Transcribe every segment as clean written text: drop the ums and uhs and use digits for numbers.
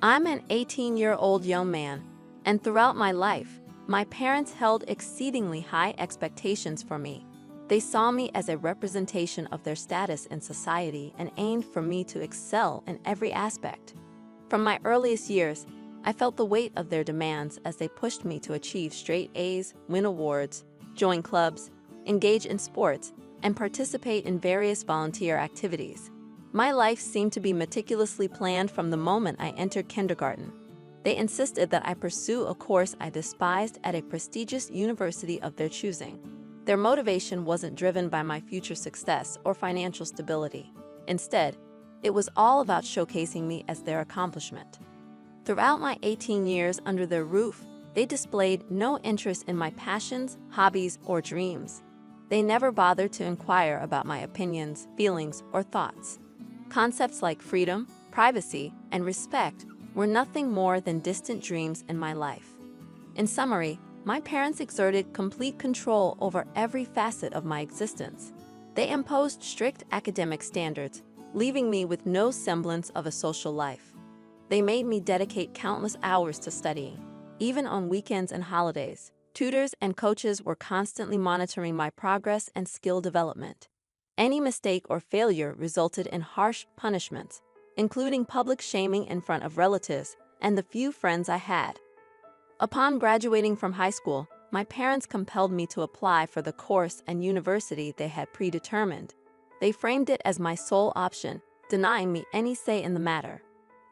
I'm an 18-year-old young man, and throughout my life, my parents held exceedingly high expectations for me. They saw me as a representation of their status in society and aimed for me to excel in every aspect. From my earliest years, I felt the weight of their demands as they pushed me to achieve straight A's, win awards, join clubs, engage in sports, and participate in various volunteer activities. My life seemed to be meticulously planned from the moment I entered kindergarten. They insisted that I pursue a course I despised at a prestigious university of their choosing. Their motivation wasn't driven by my future success or financial stability. Instead, it was all about showcasing me as their accomplishment. Throughout my 18 years under their roof, they displayed no interest in my passions, hobbies, or dreams. They never bothered to inquire about my opinions, feelings, or thoughts. Concepts like freedom, privacy, and respect were nothing more than distant dreams in my life. In summary, my parents exerted complete control over every facet of my existence. They imposed strict academic standards, leaving me with no semblance of a social life. They made me dedicate countless hours to studying, even on weekends and holidays. Tutors and coaches were constantly monitoring my progress and skill development. Any mistake or failure resulted in harsh punishments, including public shaming in front of relatives and the few friends I had. Upon graduating from high school, my parents compelled me to apply for the course and university they had predetermined. They framed it as my sole option, denying me any say in the matter.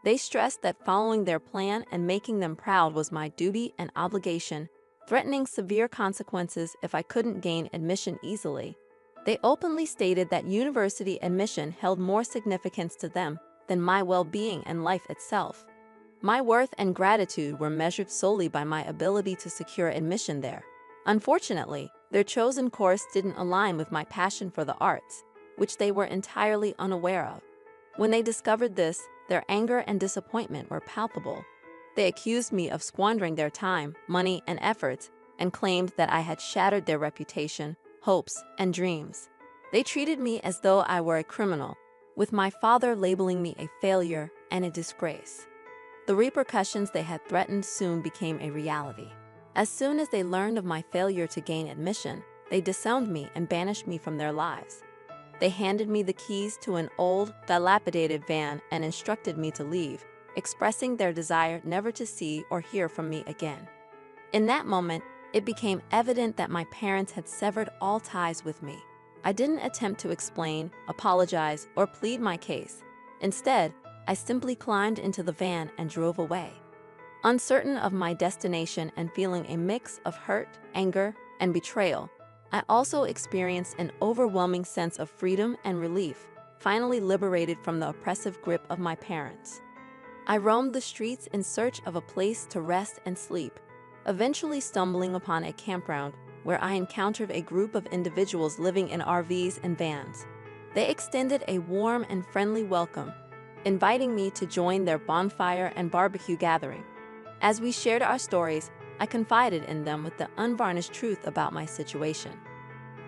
They stressed that following their plan and making them proud was my duty and obligation, threatening severe consequences if I couldn't gain admission easily. They openly stated that university admission held more significance to them than my well-being and life itself. My worth and gratitude were measured solely by my ability to secure admission there. Unfortunately, their chosen course didn't align with my passion for the arts, which they were entirely unaware of. When they discovered this, their anger and disappointment were palpable. They accused me of squandering their time, money, and efforts, and claimed that I had shattered their reputation, hopes, and dreams. They treated me as though I were a criminal, with my father labeling me a failure and a disgrace. The repercussions they had threatened soon became a reality. As soon as they learned of my failure to gain admission, they disowned me and banished me from their lives. They handed me the keys to an old, dilapidated van and instructed me to leave, expressing their desire never to see or hear from me again. In that moment, it became evident that my parents had severed all ties with me. I didn't attempt to explain, apologize, or plead my case. Instead, I simply climbed into the van and drove away. Uncertain of my destination and feeling a mix of hurt, anger, and betrayal, I also experienced an overwhelming sense of freedom and relief, finally liberated from the oppressive grip of my parents. I roamed the streets in search of a place to rest and sleep, eventually stumbling upon a campground where I encountered a group of individuals living in RVs and vans. They extended a warm and friendly welcome, inviting me to join their bonfire and barbecue gathering. As we shared our stories, I confided in them with the unvarnished truth about my situation.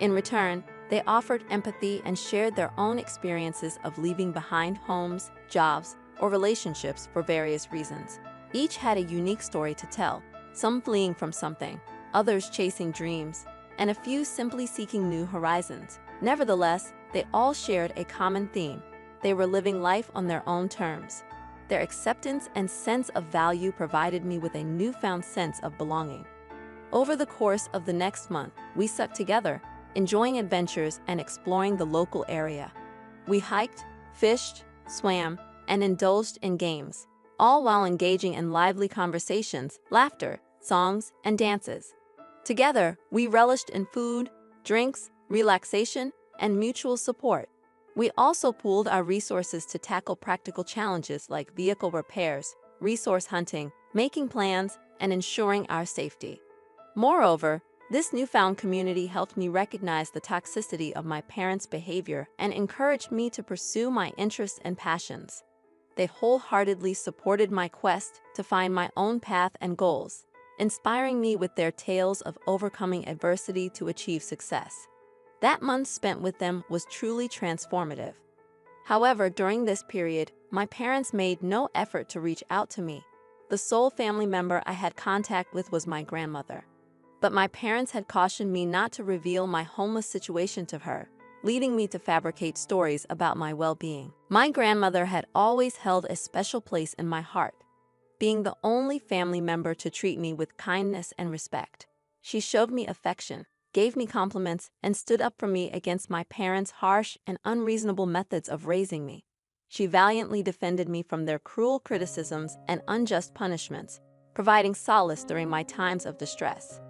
In return, they offered empathy and shared their own experiences of leaving behind homes, jobs, or relationships for various reasons. Each had a unique story to tell, some fleeing from something, others chasing dreams, and a few simply seeking new horizons. Nevertheless, they all shared a common theme. They were living life on their own terms. Their acceptance and sense of value provided me with a newfound sense of belonging. Over the course of the next month, we stuck together, enjoying adventures and exploring the local area. We hiked, fished, swam, and indulged in games, all while engaging in lively conversations, laughter, songs, and dances. Together, we relished in food, drinks, relaxation, and mutual support. We also pooled our resources to tackle practical challenges like vehicle repairs, resource hunting, making plans, and ensuring our safety. Moreover, this newfound community helped me recognize the toxicity of my parents' behavior and encouraged me to pursue my interests and passions. They wholeheartedly supported my quest to find my own path and goals, inspiring me with their tales of overcoming adversity to achieve success. That month spent with them was truly transformative. However, during this period, my parents made no effort to reach out to me. The sole family member I had contact with was my grandmother. But my parents had cautioned me not to reveal my homeless situation to her, leading me to fabricate stories about my well-being. My grandmother had always held a special place in my heart, being the only family member to treat me with kindness and respect. She showed me affection, gave me compliments, and stood up for me against my parents' harsh and unreasonable methods of raising me. She valiantly defended me from their cruel criticisms and unjust punishments, providing solace during my times of distress.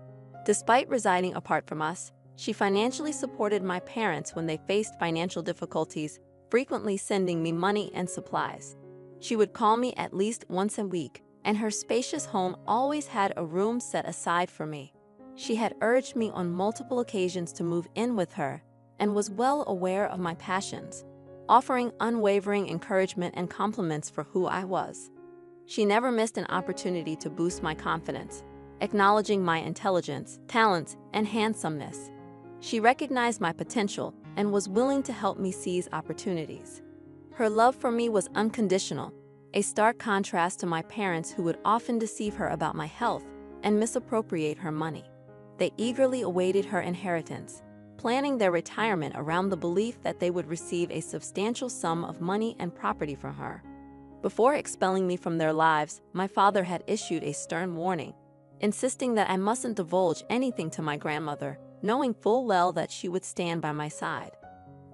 Despite residing apart from us, she financially supported my parents when they faced financial difficulties, frequently sending me money and supplies. She would call me at least once a week, and her spacious home always had a room set aside for me. She had urged me on multiple occasions to move in with her and was well aware of my passions, offering unwavering encouragement and compliments for who I was. She never missed an opportunity to boost my confidence, acknowledging my intelligence, talents, and handsomeness. She recognized my potential and was willing to help me seize opportunities. Her love for me was unconditional, a stark contrast to my parents who would often deceive her about my health and misappropriate her money. They eagerly awaited her inheritance, planning their retirement around the belief that they would receive a substantial sum of money and property from her. Before expelling me from their lives, my father had issued a stern warning, insisting that I mustn't divulge anything to my grandmother, knowing full well that she would stand by my side.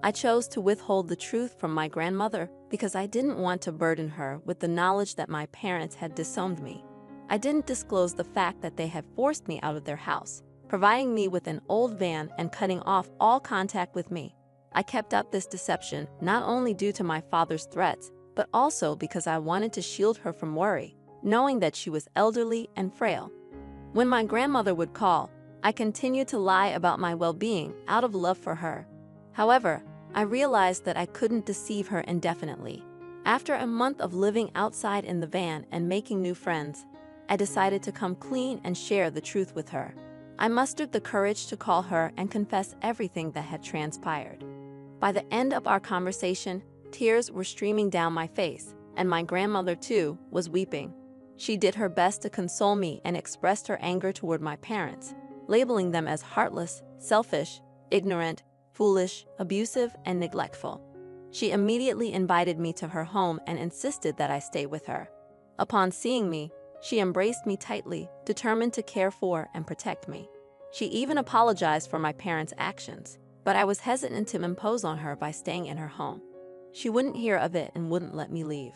I chose to withhold the truth from my grandmother because I didn't want to burden her with the knowledge that my parents had disowned me. I didn't disclose the fact that they had forced me out of their house, providing me with an old van and cutting off all contact with me. I kept up this deception not only due to my father's threats, but also because I wanted to shield her from worry, knowing that she was elderly and frail. When my grandmother would call, I continued to lie about my well-being out of love for her. However, I realized that I couldn't deceive her indefinitely. After a month of living outside in the van and making new friends, I decided to come clean and share the truth with her. I mustered the courage to call her and confess everything that had transpired. By the end of our conversation, tears were streaming down my face, and my grandmother, too, was weeping. She did her best to console me and expressed her anger toward my parents, labeling them as heartless, selfish, ignorant, foolish, abusive, and neglectful. She immediately invited me to her home and insisted that I stay with her. Upon seeing me, she embraced me tightly, determined to care for and protect me. She even apologized for my parents' actions, but I was hesitant to impose on her by staying in her home. She wouldn't hear of it and wouldn't let me leave.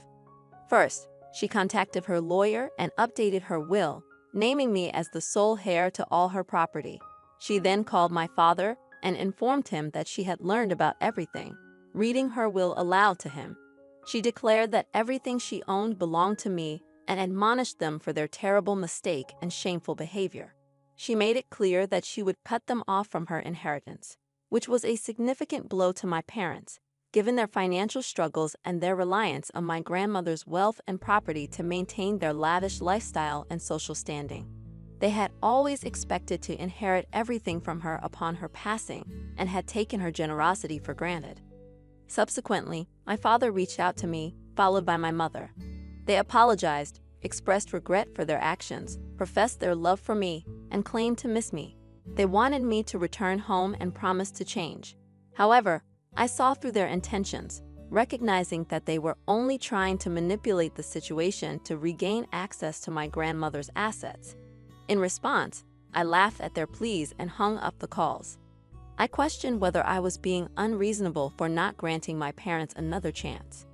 First, she contacted her lawyer and updated her will, naming me as the sole heir to all her property. She then called my father and informed him that she had learned about everything, reading her will aloud to him. She declared that everything she owned belonged to me and admonished them for their terrible mistake and shameful behavior. She made it clear that she would cut them off from her inheritance, which was a significant blow to my parents, given their financial struggles and their reliance on my grandmother's wealth and property to maintain their lavish lifestyle and social standing. They had always expected to inherit everything from her upon her passing and had taken her generosity for granted. Subsequently, my father reached out to me, followed by my mother. They apologized, expressed regret for their actions, professed their love for me, and claimed to miss me. They wanted me to return home and promised to change. However, I saw through their intentions, recognizing that they were only trying to manipulate the situation to regain access to my grandmother's assets. In response, I laughed at their pleas and hung up the calls. I questioned whether I was being unreasonable for not granting my parents another chance.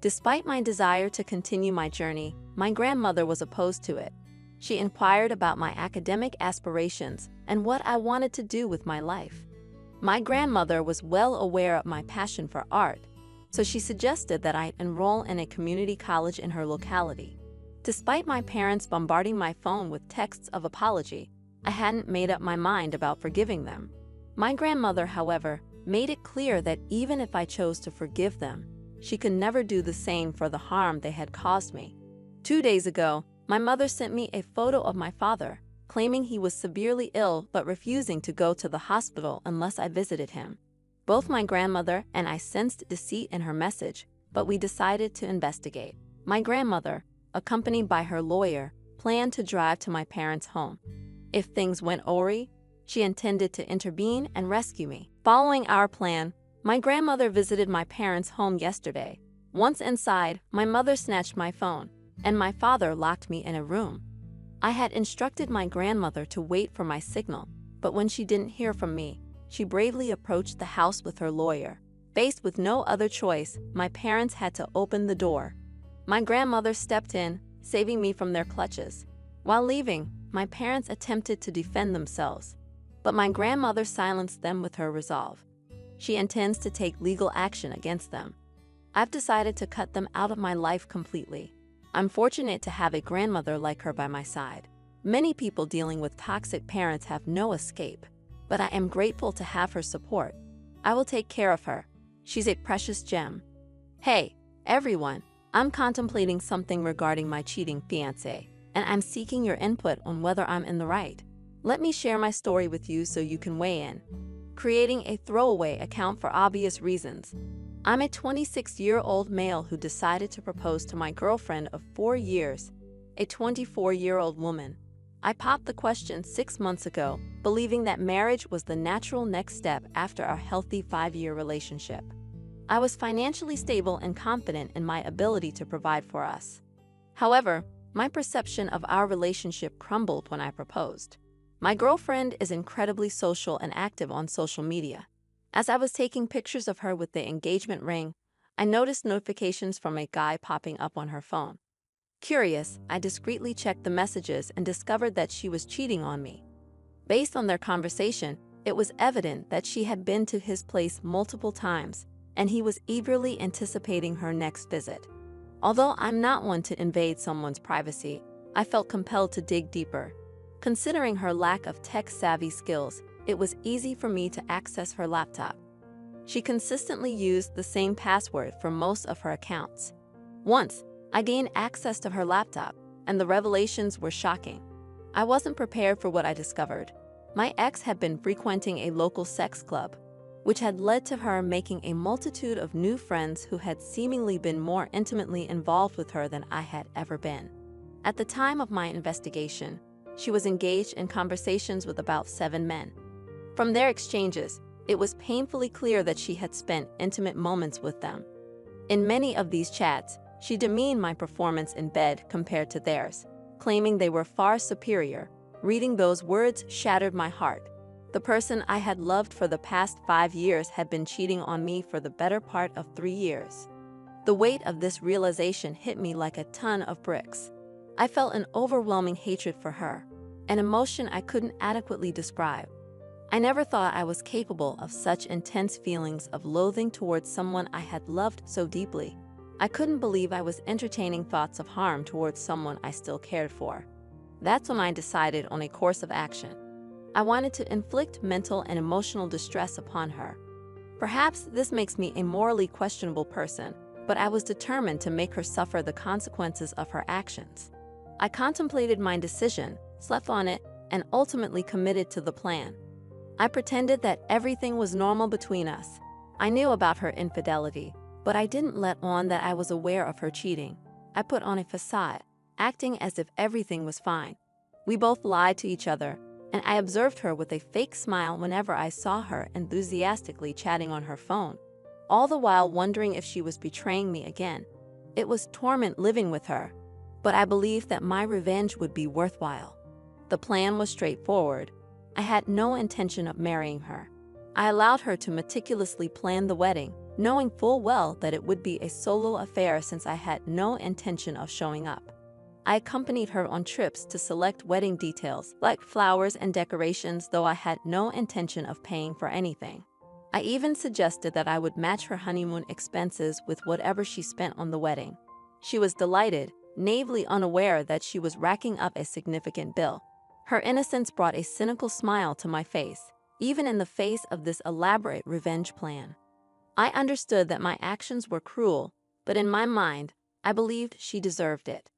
Despite my desire to continue my journey, my grandmother was opposed to it. She inquired about my academic aspirations and what I wanted to do with my life. My grandmother was well aware of my passion for art, so she suggested that I enroll in a community college in her locality. Despite my parents bombarding my phone with texts of apology, I hadn't made up my mind about forgiving them. My grandmother, however, made it clear that even if I chose to forgive them, she could never do the same for the harm they had caused me. 2 days ago, my mother sent me a photo of my father, claiming he was severely ill but refusing to go to the hospital unless I visited him. Both my grandmother and I sensed deceit in her message, but we decided to investigate. My grandmother, accompanied by her lawyer, planned to drive to my parents' home. If things went awry, she intended to intervene and rescue me. Following our plan, my grandmother visited my parents' home yesterday. Once inside, my mother snatched my phone, and my father locked me in a room. I had instructed my grandmother to wait for my signal, but when she didn't hear from me, she bravely approached the house with her lawyer. Faced with no other choice, my parents had to open the door. My grandmother stepped in, saving me from their clutches. While leaving, my parents attempted to defend themselves, but my grandmother silenced them with her resolve. She intends to take legal action against them. I've decided to cut them out of my life completely. I'm fortunate to have a grandmother like her by my side. Many people dealing with toxic parents have no escape, but I am grateful to have her support. I will take care of her. She's a precious gem. Hey, everyone, I'm contemplating something regarding my cheating fiancé, and I'm seeking your input on whether I'm in the right. Let me share my story with you so you can weigh in. Creating a throwaway account for obvious reasons. I'm a 26-year-old male who decided to propose to my girlfriend of 4 years, a 24-year-old woman. I popped the question 6 months ago, believing that marriage was the natural next step after our healthy 5-year relationship. I was financially stable and confident in my ability to provide for us. However, my perception of our relationship crumbled when I proposed. My girlfriend is incredibly social and active on social media. As I was taking pictures of her with the engagement ring, I noticed notifications from a guy popping up on her phone. Curious, I discreetly checked the messages and discovered that she was cheating on me. Based on their conversation, it was evident that she had been to his place multiple times, and he was eagerly anticipating her next visit. Although I'm not one to invade someone's privacy, I felt compelled to dig deeper. Considering her lack of tech-savvy skills, it was easy for me to access her laptop. She consistently used the same password for most of her accounts. Once, I gained access to her laptop, and the revelations were shocking. I wasn't prepared for what I discovered. My ex had been frequenting a local sex club, which had led to her making a multitude of new friends who had seemingly been more intimately involved with her than I had ever been. At the time of my investigation, she was engaged in conversations with about 7 men. From their exchanges, it was painfully clear that she had spent intimate moments with them. In many of these chats, she demeaned my performance in bed compared to theirs, claiming they were far superior. Reading those words shattered my heart. The person I had loved for the past 5 years had been cheating on me for the better part of 3 years. The weight of this realization hit me like a ton of bricks. I felt an overwhelming hatred for her, an emotion I couldn't adequately describe. I never thought I was capable of such intense feelings of loathing towards someone I had loved so deeply. I couldn't believe I was entertaining thoughts of harm towards someone I still cared for. That's when I decided on a course of action. I wanted to inflict mental and emotional distress upon her. Perhaps this makes me a morally questionable person, but I was determined to make her suffer the consequences of her actions. I contemplated my decision, slept on it, and ultimately committed to the plan. I pretended that everything was normal between us. I knew about her infidelity, but I didn't let on that I was aware of her cheating. I put on a facade, acting as if everything was fine. We both lied to each other, and I observed her with a fake smile whenever I saw her enthusiastically chatting on her phone, all the while wondering if she was betraying me again. It was torment living with her, but I believed that my revenge would be worthwhile. The plan was straightforward. I had no intention of marrying her. I allowed her to meticulously plan the wedding, knowing full well that it would be a solo affair since I had no intention of showing up. I accompanied her on trips to select wedding details, like flowers and decorations, though I had no intention of paying for anything. I even suggested that I would match her honeymoon expenses with whatever she spent on the wedding. She was delighted, naively unaware that she was racking up a significant bill. Her innocence brought a cynical smile to my face, even in the face of this elaborate revenge plan. I understood that my actions were cruel, but in my mind, I believed she deserved it.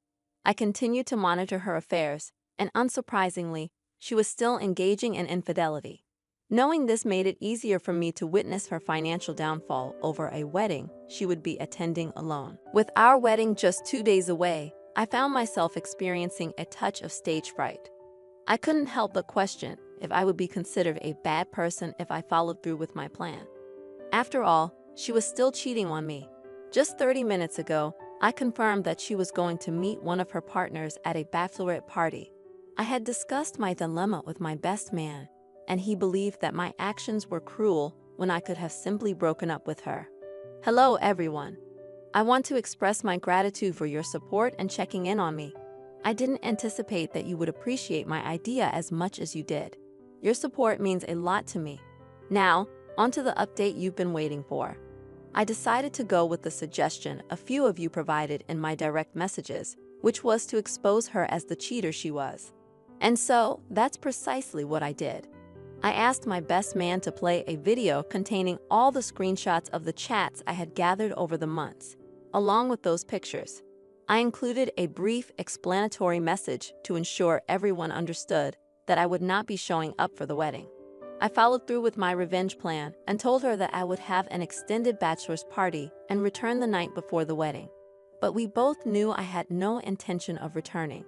I continued to monitor her affairs, and unsurprisingly, she was still engaging in infidelity. Knowing this made it easier for me to witness her financial downfall over a wedding she would be attending alone. With our wedding just 2 days away, I found myself experiencing a touch of stage fright. I couldn't help but question if I would be considered a bad person if I followed through with my plan. After all, she was still cheating on me. Just 30 minutes ago, I confirmed that she was going to meet one of her partners at a bachelorette party. I had discussed my dilemma with my best man, and he believed that my actions were cruel when I could have simply broken up with her. Hello, everyone. I want to express my gratitude for your support and checking in on me. I didn't anticipate that you would appreciate my idea as much as you did. Your support means a lot to me. Now, onto the update you've been waiting for. I decided to go with the suggestion a few of you provided in my direct messages, which was to expose her as the cheater she was. And so, that's precisely what I did. I asked my best man to play a video containing all the screenshots of the chats I had gathered over the months, along with those pictures. I included a brief explanatory message to ensure everyone understood that I would not be showing up for the wedding. I followed through with my revenge plan and told her that I would have an extended bachelor's party and return the night before the wedding. But we both knew I had no intention of returning.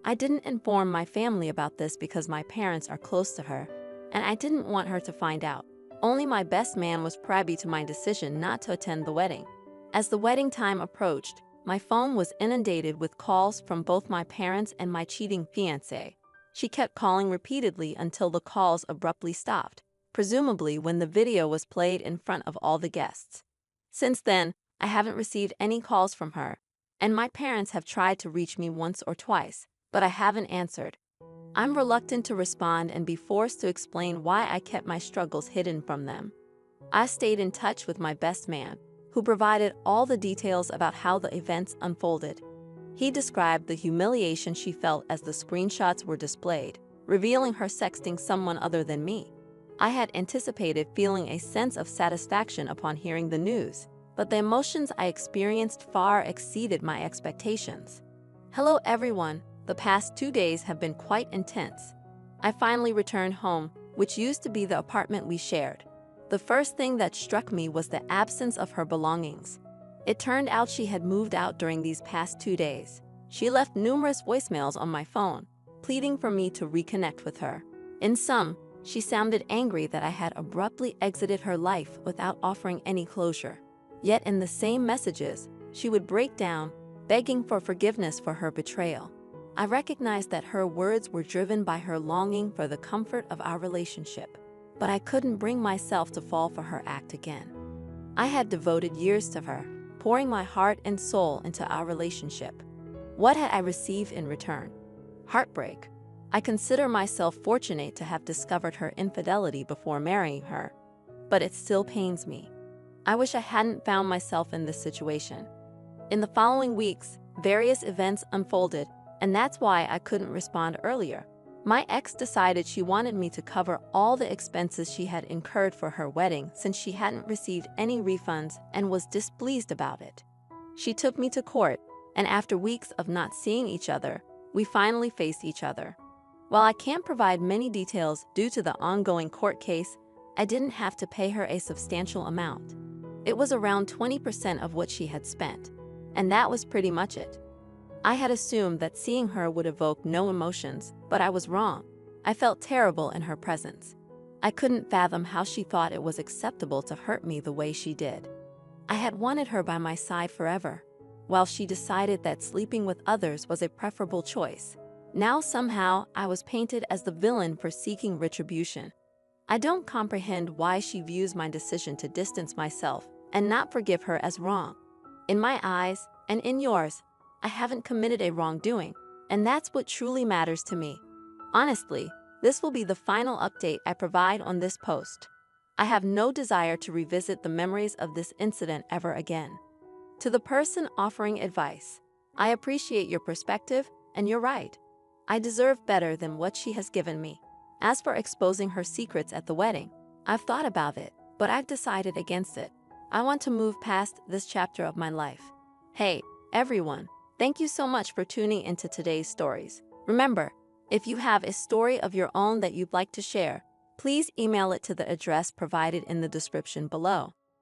I didn't inform my family about this because my parents are close to her, and I didn't want her to find out. Only my best man was privy to my decision not to attend the wedding. As the wedding time approached, my phone was inundated with calls from both my parents and my cheating fiancé. She kept calling repeatedly until the calls abruptly stopped, presumably when the video was played in front of all the guests. Since then, I haven't received any calls from her, and my parents have tried to reach me once or twice, but I haven't answered. I'm reluctant to respond and be forced to explain why I kept my struggles hidden from them. I stayed in touch with my best man, who provided all the details about how the events unfolded. He described the humiliation she felt as the screenshots were displayed, revealing her sexting someone other than me. I had anticipated feeling a sense of satisfaction upon hearing the news, but the emotions I experienced far exceeded my expectations. Hello, everyone. The past 2 days have been quite intense. I finally returned home, which used to be the apartment we shared. The first thing that struck me was the absence of her belongings. It turned out she had moved out during these past 2 days. She left numerous voicemails on my phone, pleading for me to reconnect with her. In sum, she sounded angry that I had abruptly exited her life without offering any closure. Yet in the same messages, she would break down, begging for forgiveness for her betrayal. I recognized that her words were driven by her longing for the comfort of our relationship, but I couldn't bring myself to fall for her act again. I had devoted years to her, pouring my heart and soul into our relationship. What had I received in return? Heartbreak. I consider myself fortunate to have discovered her infidelity before marrying her, but it still pains me. I wish I hadn't found myself in this situation. In the following weeks, various events unfolded, and that's why I couldn't respond earlier. My ex decided she wanted me to cover all the expenses she had incurred for her wedding since she hadn't received any refunds and was displeased about it. She took me to court, and after weeks of not seeing each other, we finally faced each other. While I can't provide many details due to the ongoing court case, I didn't have to pay her a substantial amount. It was around 20% of what she had spent, and that was pretty much it. I had assumed that seeing her would evoke no emotions, but I was wrong. I felt terrible in her presence. I couldn't fathom how she thought it was acceptable to hurt me the way she did. I had wanted her by my side forever, while she decided that sleeping with others was a preferable choice. Now somehow I was painted as the villain for seeking retribution. I don't comprehend why she views my decision to distance myself and not forgive her as wrong. In my eyes, and in yours, I haven't committed a wrongdoing, and that's what truly matters to me. Honestly, this will be the final update I provide on this post. I have no desire to revisit the memories of this incident ever again. To the person offering advice, I appreciate your perspective, and you're right. I deserve better than what she has given me. As for exposing her secrets at the wedding, I've thought about it, but I've decided against it. I want to move past this chapter of my life. Hey, everyone. Thank you so much for tuning into today's stories. Remember, if you have a story of your own that you'd like to share, please email it to the address provided in the description below.